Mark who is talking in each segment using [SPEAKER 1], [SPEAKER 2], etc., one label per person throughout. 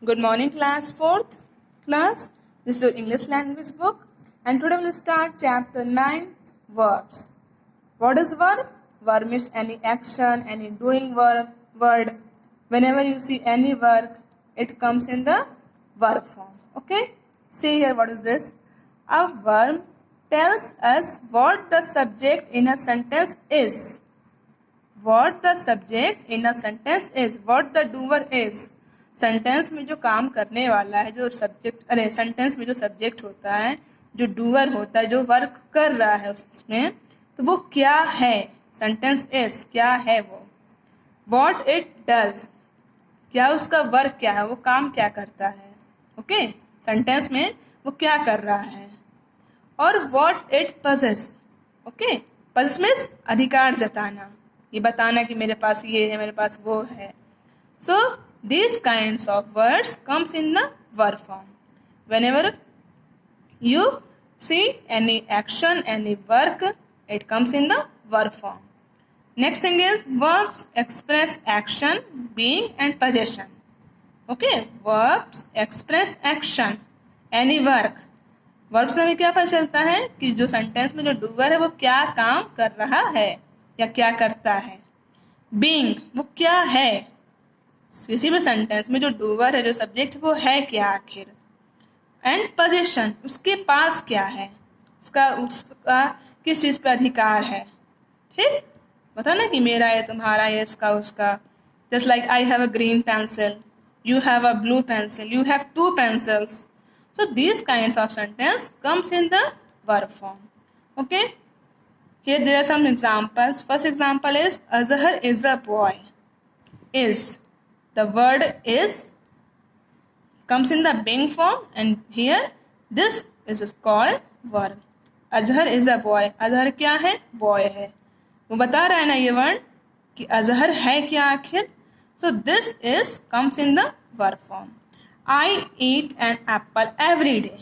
[SPEAKER 1] Good morning, class 4th class. This is your English language book, and today we'll start chapter 9th, verbs. What is verb? Verb means any action, any doing word. Whenever you see any work, it comes in the verb form. Okay? See here, what is this? A verb tells us what the subject in a sentence is. What the subject in a sentence is. What the doer is. Sentence में जो काम करने वाला है, जो subject sentence में जो subject होता है, जो डूअर होता है, जो वर्क कर रहा है उसमें, तो वो क्या है. सेंटेंस इज क्या है वो. व्हाट इट डज, क्या उसका वर्क क्या है, वो काम क्या करता है. ओके, सेंटेंस में वो क्या कर रहा है. और what it possess. Okay, possess means अधिकार जताना, ये बताना कि मेरे पास ये है, मेरे पास वो है. सो these kinds of words comes in the verb form. Whenever you see any action, any work, it comes in the verb form. Next thing is verbs express action, being and possession. Okay, verbs express action, any work. Verb से हमें क्या पता चलता है कि जो sentence में जो डूअर है वो क्या काम कर रहा है या क्या करता है. बीइंग, वो क्या है. किसी भी सेंटेंस में जो डूअर है, जो सब्जेक्ट, वो है क्या आखिर. एंड पोजीशन, उसके पास क्या है, उसका किस चीज़ पर अधिकार है. ठीक, बता ना कि मेरा है, तुम्हारा है, इसका उसका. Just like I have a green pencil, you have a blue pencil, you have two pencils. So these kinds of sentence comes in the verb form. Okay, here there are some examples. First example is Azhar is a boy. Is, the word is comes in the being form, and here this is called verb. Azhar is a boy. Azhar क्या है, boy है. वो बता रहा है ना ये word कि अजहर है क्या आखिर. So this is comes in the verb form. I eat an apple every day.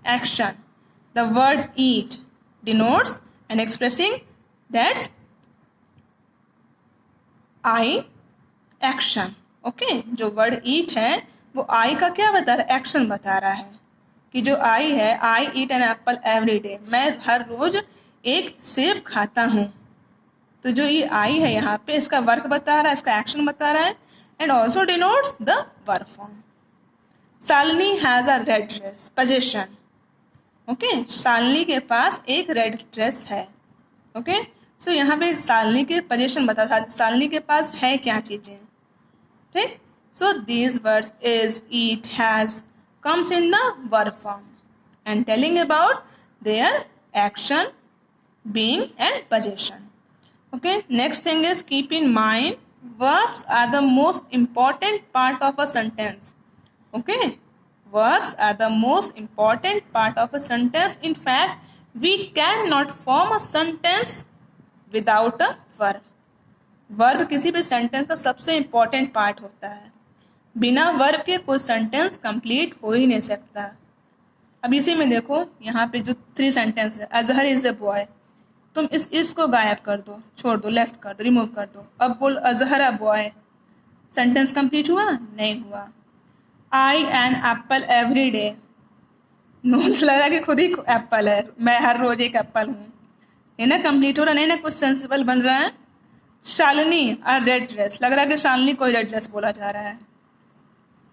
[SPEAKER 1] Action. The word eat denotes and expressing that I action. Okay, जो वर्ड eat है वो I का क्या बता रहा है, एक्शन बता रहा है. कि जो I है, I eat an apple every day, मैं हर रोज एक सेब खाता हूँ. तो जो ये I है यहाँ पे, इसका वर्क बता रहा है, इसका एक्शन बता रहा है, and also denotes the verb form. Shalini has a red dress. Position. Okay, Shalini के पास एक रेड ड्रेस है. ओके, सो यहाँ पे शालिनी के पोजीशन बता, शालिनी के पास है क्या चीजें. ठीक, so these words is, eat, has comes in the verb form and telling about their action, being and possession. Okay, next thing is keep in mind verbs are the most important part of a sentence. Okay, verbs are the most important part of a sentence. In fact, we cannot form a sentence without a verb. Verb किसी भी sentence का सबसे important part होता है. बिना verb के कोई sentence complete हो ही नहीं सकता. अब इसी में देखो, यहाँ पे जो 3 सेंटेंस है, अजहर इज अ बॉय, तुम इसको गायब कर दो, छोड़ दो, लेफ्ट कर दो, रिमूव कर दो. अब बोल Azhar a boy, sentence complete हुआ नहीं हुआ. I an apple every day, notes लग रहा है कि खुद ही एप्पल है, मैं हर रोज एक एप्पल हूँ. है ना, कंप्लीट हो रहा नहीं ना, कुछ सेंसिबल बन रहा है. शालिनी अ रेड ड्रेस, लग रहा है कि शालिनी कोई रेड ड्रेस बोला जा रहा है.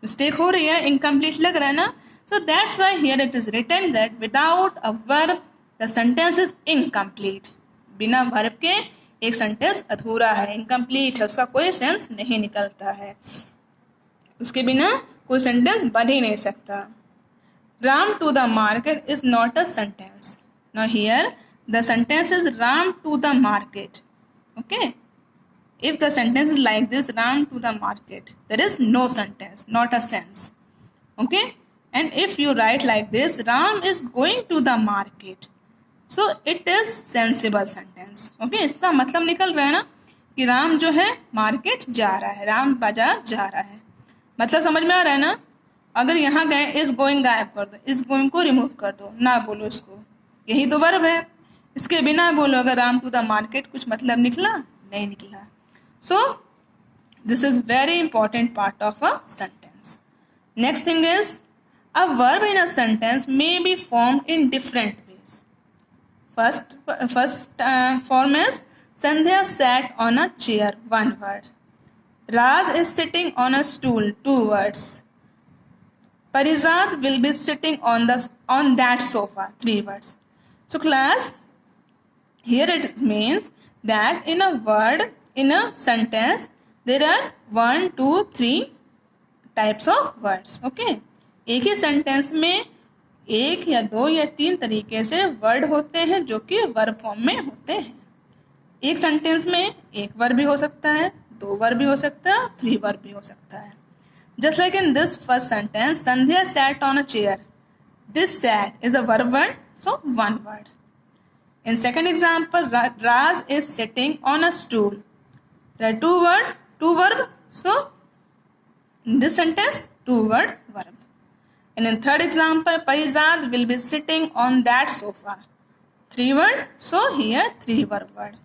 [SPEAKER 1] मिस्टेक हो रही है, इनकम्प्लीट लग रहा है ना. So that's why here it is written that without a verb the sentence is incomplete. बिना वर्ब के एक सेंटेंस अधूरा है, इनकम्प्लीट है, उसका कोई सेंस नहीं निकलता है, उसके बिना कोई सेंटेंस बन ही नहीं सकता. Ram to the market is not a sentence. Now here the sentence is Ram to the market. Okay, if the sentence is like this, Ram to the market, there is no sentence, not a sense. Okay, and if you write like this, Ram is going to the market, so it is sensible sentence. Okay, इसका मतलब निकल रहा है ना कि राम जो है market जा रहा है, राम बाजार जा रहा है. मतलब समझ में आ रहा है ना. अगर यहाँ गए, इज गोइंग गायब कर दो, इज गोइंग को रिमूव कर दो, ना बोलो इसको, यही तो वर्ब है. इसके बिना बोलो अगर राम टू द मार्केट, कुछ मतलब निकला नहीं निकला. So this is very important part of a sentence. Next thing is, a verb in a sentence may be formed in different ways. First form is, Sandhya sat on a chair, one word. Raj is sitting on a stool, two words. Parizad will be sitting on that sofa, three words. So class, here it means that in a word, in a sentence, there are 1, 2, 3 types of words. Okay, एक ही sentence में एक या दो या तीन तरीके से word होते हैं जो कि वर्ब फॉर्म में होते हैं. एक सेंटेंस में एक वर्ब भी हो सकता है, दो वर्ब भी हो सकता है, थ्री वर्ब भी हो सकता है. Just like in this first sentence, Sandhya sat on a chair. This sat is a verb word, so one word. In second example, Raj is sitting on a stool. There are two verb. So in this sentence, two word verb. And in third example, Parizad will be sitting on that sofa. Three word. So here three verb word.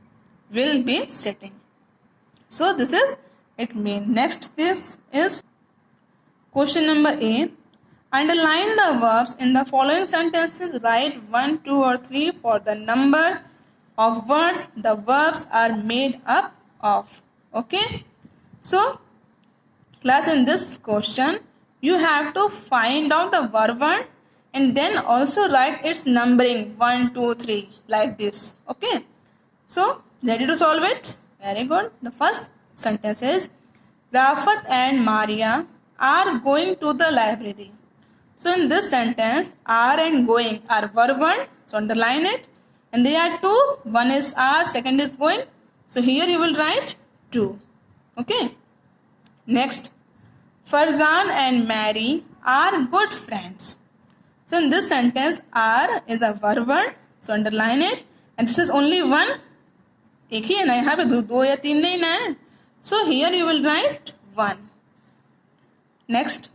[SPEAKER 1] Will be sitting. So this is it mean. Next, this is question number A. Underline the verbs in the following sentences. Write 1, 2 or 3 for the number of words the verbs are made up of. Okay. So, class, in this question, you have to find out the verb word and then also write its numbering 1, 2, 3 like this. Okay. So, ready to solve it? Very good. The first sentence is, Rafat and Maria are going to the library. So in this sentence, are and going are verb word. So underline it. And there are two. One is are, second is going. So here you will write 2. Okay. Next, Farzan and Mary are good friends. So in this sentence, are is a verb word. So underline it. And this is only one. एक ही है ना, यहाँ पे दो या तीन नहीं ना है. So here you will write 1. Next,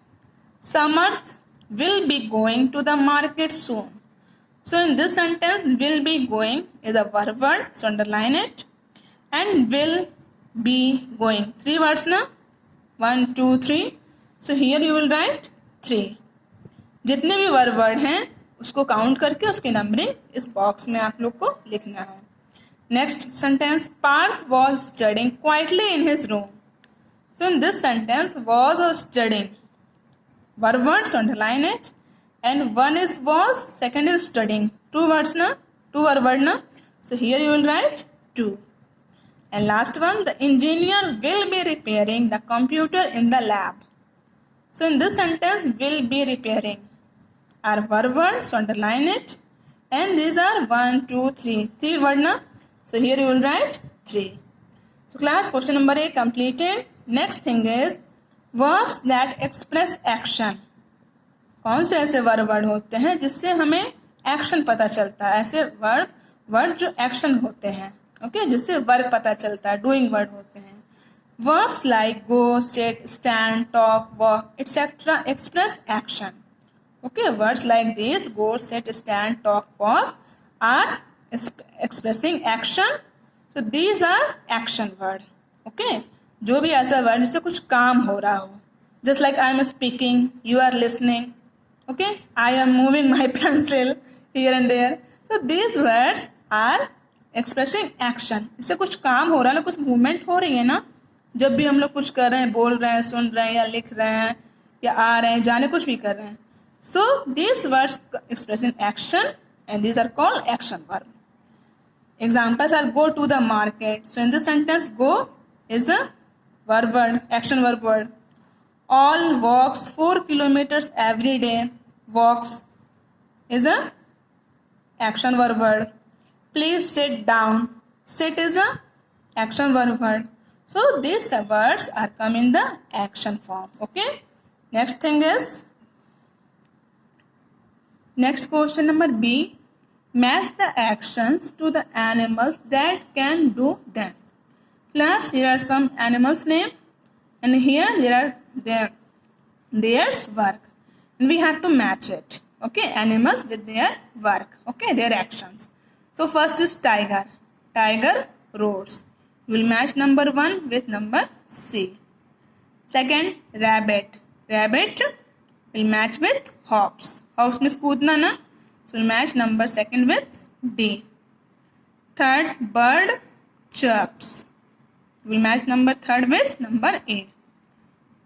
[SPEAKER 1] Samarth will be going to the market soon. So in this sentence, will be going is a verb word. So underline it. And will be going. 3 words na? 1, 2, 3. So here you will write 3. जितने भी verb word हैं उसको count करके उसकी numbering इस box में आप लोग को लिखना है. Next sentence, Parth was studying quietly in his room. So in this sentence, was और studying verb words, underline it. And one is was, second is studying. 2 words na, 2 verb word na. So here you will write 2. And last one, the engineer will be repairing the computer in the lab. So in this sentence, will be repairing are verb word. So underline it. And these are 1, 2, 3. 3 word na. So here you will write 3. So class, question number A completed. Next thing is verbs that express action. कौन से ऐसे word होते हैं जिससे हमें action पता चलता है. ऐसे वर्ड जो एक्शन होते हैं. ओके, जिससे वर्ब पता चलता है, डूइंग वर्ड होते हैं. verbs like go, sit, stand, talk, walk, etc. express action. Okay, words like these, go, sit, stand, talk, walk, are expressing action. So these are action word. Okay, जो भी ऐसा word जिससे कुछ काम हो रहा हो, just like I am speaking, you are listening. Okay, I am moving my pencil here and there. So these words are expressing action. इससे कुछ काम हो रहा है ना, कुछ मूवमेंट हो रही है ना. जब भी हम लोग कुछ कर रहे हैं, बोल रहे हैं, सुन रहे हैं या लिख रहे हैं या आ रहे हैं, जाने कुछ भी कर रहे हैं. So these words expressing action and these are called action verb. Examples are go to the market. So in this sentence, go is a verb word, action verb word. All walks 4 kilometers every day. Walks is a action verb word. Please sit down. Sit is a action verb word. So these words are come in the action form. Okay. Next thing is, next question number B. Match the actions to the animals that can do them. Class, here are some animals name, and here there are their work, and we have to match it. Okay, animals with their work. Okay, their actions. So first is tiger. Tiger roars. We will match number 1 with number C. Second, rabbit. Rabbit will match with hops. Hops means कूदना ना, so will match number second with D. Third, bird chirps, will match number third with number A.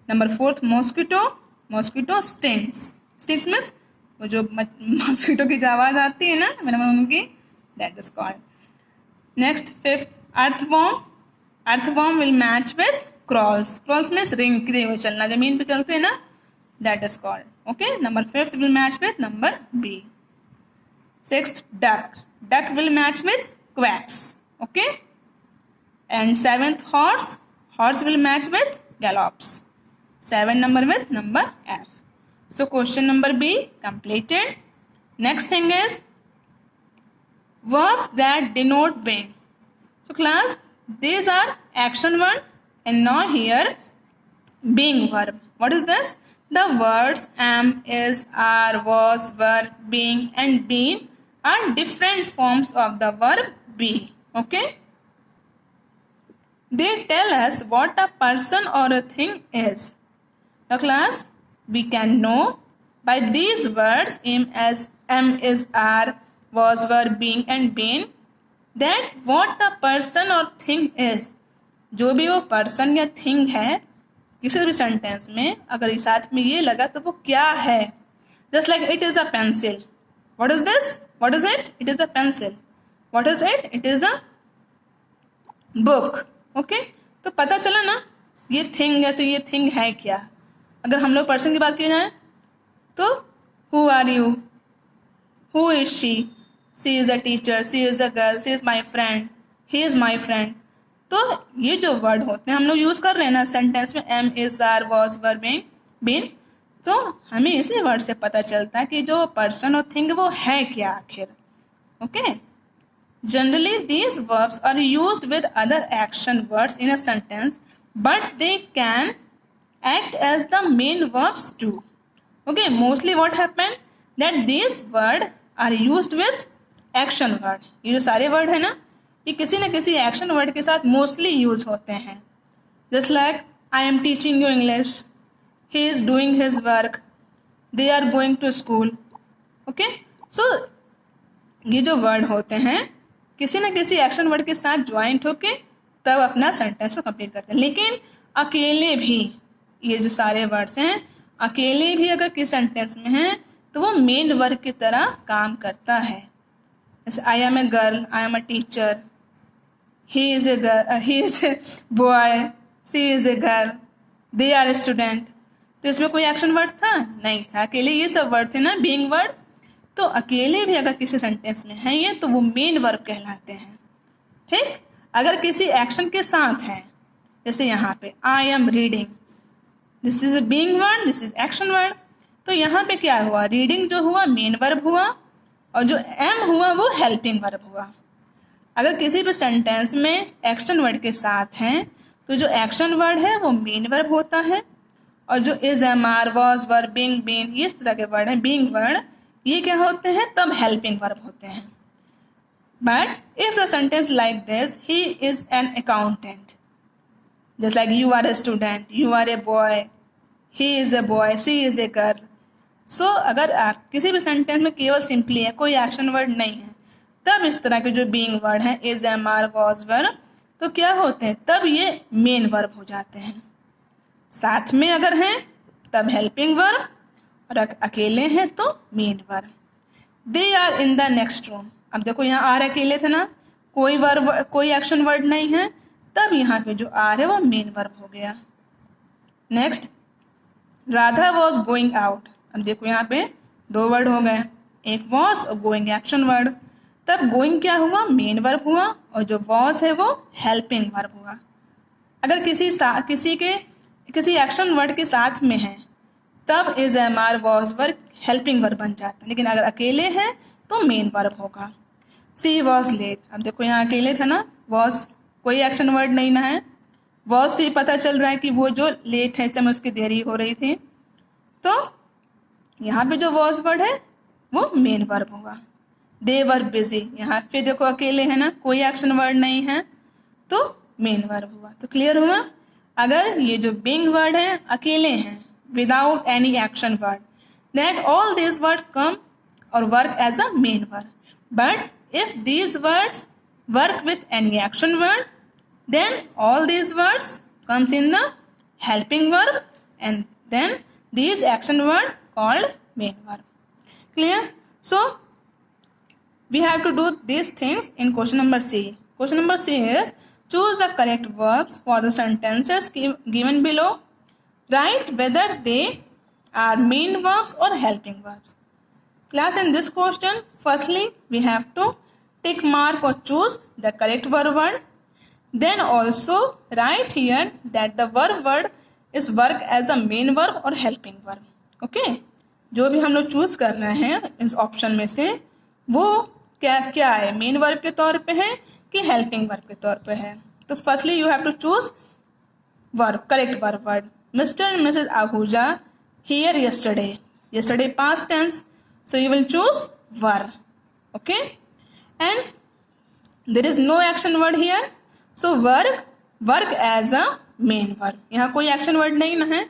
[SPEAKER 1] Number fourth, mosquito stings. Stings means वो जो mosquito की जो आवाज आती है ना मैंने की, that is called. Next, fifth, earthworm will match with crawls. Crawls means रेंगते हुए चलना, जमीन पे चलते हैं ना, that is called. Okay, number fifth will match with number B. Sixth, duck will match with quacks. Okay, and seventh, horse will match with gallops. 7 number with number F. So question number B completed. Next thing is verbs that denote being. So class, these are action word, and now here being verb. What is this? The words am, is, are, was, were, being and been are different forms of the verb be. Okay? They tell us what a person or a thing is. Now class, we can know by these words am, is, are, was, were, being and been that what a person or thing is. जो भी वो person या thing है किसी भी sentence में अगर इस साथ में ये लगा तो वो क्या है. Just like it is a pencil. What is this? What is it? It is a pencil. What is it? It is a book. Okay? तो पता चला ना ये thing है तो ये thing है क्या. अगर हम लोग पर्सन की बात की जाए तो who are you? Who is she? She is a teacher. She is a girl. She is my friend. He is my friend. तो ये जो वर्ड होते हैं हम लोग यूज कर रहे हैं ना सेंटेंस में am, is, are, was, were, been, तो हमें इसी वर्ड से पता चलता है कि जो पर्सन और थिंग वो है क्या आखिर. Okay, generally these verbs are used with other action words in a sentence but they can act as the main verbs too. Okay, mostly what happen that these word are used with action word. ये जो सारे word है ना ये किसी न किसी action word के साथ mostly use होते हैं. Just like I am teaching you English, he is doing his work, they are going to school. Okay, so ये जो word होते हैं किसी न किसी action word के साथ joint होके तब अपना sentence को complete करते हैं. लेकिन अकेले भी ये जो सारे वर्ड्स हैं अकेले भी अगर किस सेंटेंस में हैं तो वो मेन वर्ब की तरह काम करता है. जैसे I am a girl, I am a teacher, he is a boy, she is a girl, they are a student. तो इसमें कोई एक्शन वर्ड था नहीं था, अकेले ये सब वर्ड थे ना बीइंग वर्ड. तो अकेले भी अगर किसी सेंटेंस में है ये तो वो मेन वर्ब कहलाते हैं. ठीक, अगर किसी एक्शन के साथ है जैसे यहाँ पे I am reading, this is a being word, this is action word. तो यहाँ पे क्या हुआ, रीडिंग जो हुआ मेन वर्ब हुआ और जो एम हुआ वो हेल्पिंग वर्ब हुआ. अगर किसी भी सेंटेंस में एक्शन वर्ड के साथ हैं तो जो एक्शन वर्ड है वो मेन वर्ब होता है और जो is, am, are, was, were, being, been इस तरह के वर्ड हैं बीइंग वर्ड, ये क्या होते हैं तब हेल्पिंग वर्ब होते हैं. But if the sentence like this, he is an accountant, just like you are a student, you are a boy, he is a boy, she is a girl. So अगर आप किसी भी sentence में केवल simply है कोई action word नहीं है तब इस तरह के जो बीइंग वर्ड हैं इज, एम, आर, वॉज, वर तो क्या होते हैं तब ये मेन वर्ब हो जाते हैं. साथ में अगर हैं तब हेल्पिंग वर्ब और अकेले हैं तो main verb. They are in the next room. अब देखो यहाँ आर अकेले थे ना, कोई वर्ब कोई एक्शन वर्ड नहीं है तब यहाँ पे जो आर है वो मेन वर्ब हो गया. Next, Radha was going out. अब देखो यहाँ पे दो वर्ड हो गए, एक वॉज और गोइंग एक्शन वर्ड. तब गोइंग क्या हुआ मेन वर्ब हुआ और जो वॉज है वो हेल्पिंग वर्ब हुआ. अगर किसी एक्शन वर्ड के साथ में है तब is, am, are, was, verb helping verb बन जाता है. लेकिन अगर अकेले है तो मेन वर्ब होगा. सी वॉज लेट. अब देखो यहाँ अकेले था ना, वॉज कोई एक्शन वर्ड नहीं ना है, वॉज से पता चल रहा है कि वो जो लेट है इस समय उसकी देरी हो रही थी. तो यहाँ पे जो वॉज वर्ड है वो मेन वर्ब होगा. दे वर बिजी, यहाँ फिर देखो अकेले है ना कोई एक्शन वर्ड नहीं है तो मेन वर्ब हुआ. तो क्लियर हुआ, अगर ये जो बीइंग वर्ड है अकेले हैं without any action word that all these words come or work as a main verb. But if these words work with any action word, then all these words comes in the helping verb, and then these action word called main verb. Clear? So we have to do these things in question number C. Question number C is choose the correct verbs for the sentences given below. Write whether they are main verbs or helping verbs. Class, in this question, firstly we have to tick mark or choose the correct verb word. Then also write here that the verb word is work as a main verb or helping verb. Okay? जो भी हम लोग choose कर रहे हैं इस option में से वो क्या क्या है, मेन वर्ब के तौर पे है कि हेल्पिंग वर्ब के तौर पे है. तो firstly you have to choose verb, correct verb word. Mister and missus Ahuja here yesterday. Yesterday past tense, so you will choose verb. Okay? And there is no action word here, so verb work as a main verb. यहाँ कोई action word नहीं ना है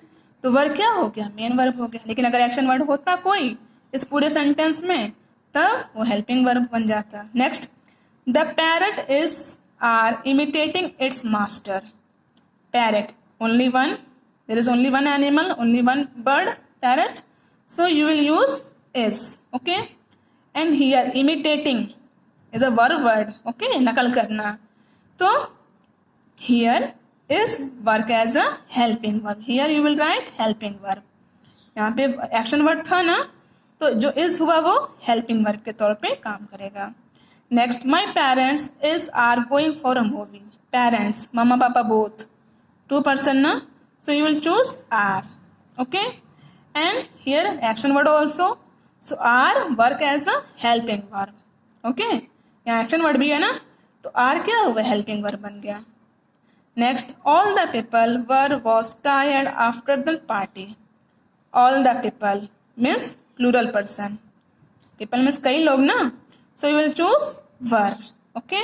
[SPEAKER 1] तो verb क्या हो गया, main verb हो गया. लेकिन अगर एक्शन वर्ड होता कोई इस पूरे सेंटेंस में तब वो हेल्पिंग वर्ब बन जाता. Next, the parrot is are imitating its master. Parrot only one, there is only one animal, only one bird, parrot. So you will use is. Okay? And here imitating is a verb word. Okay? नकल करना. तो here is work as a helping verb. Here you will write helping verb. यहाँ पे action word था ना, तो जो is हुआ वो हेल्पिंग वर्ब के तौर पे काम करेगा. Next, my parents is are going for a movie. Parents, मम्मा पापा बोथ, टू पर्सन ना, so you will choose are. Okay? And here action word also, so are work as a helping verb. Okay? यहाँ action word भी है ना, तो are क्या हुआ, हेल्पिंग वर्ब बन गया. Next, all the people was tired after the party. All the people means plural person. People means कई लोग ना, so you will choose were. Okay?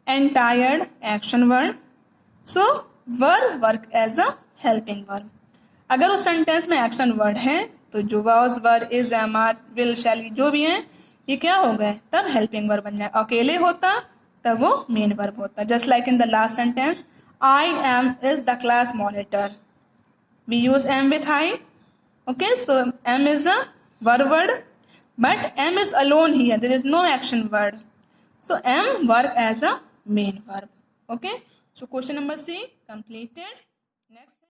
[SPEAKER 1] And tired action word, so were work as a helping verb. अगर उस sentence में action word है तो जो was, were, is, am, are, will, shall जो भी है ये क्या हो गए, तब हेल्पिंग वर्ब बन जाए. अकेले होता तब वो मेन वर्ब होता. Just like in the last sentence, I am is the class monitor. We use am with I. Okay, so am is a verb word, but am is alone here. There is no action word. So am work as a main verb. Okay, so question number C completed.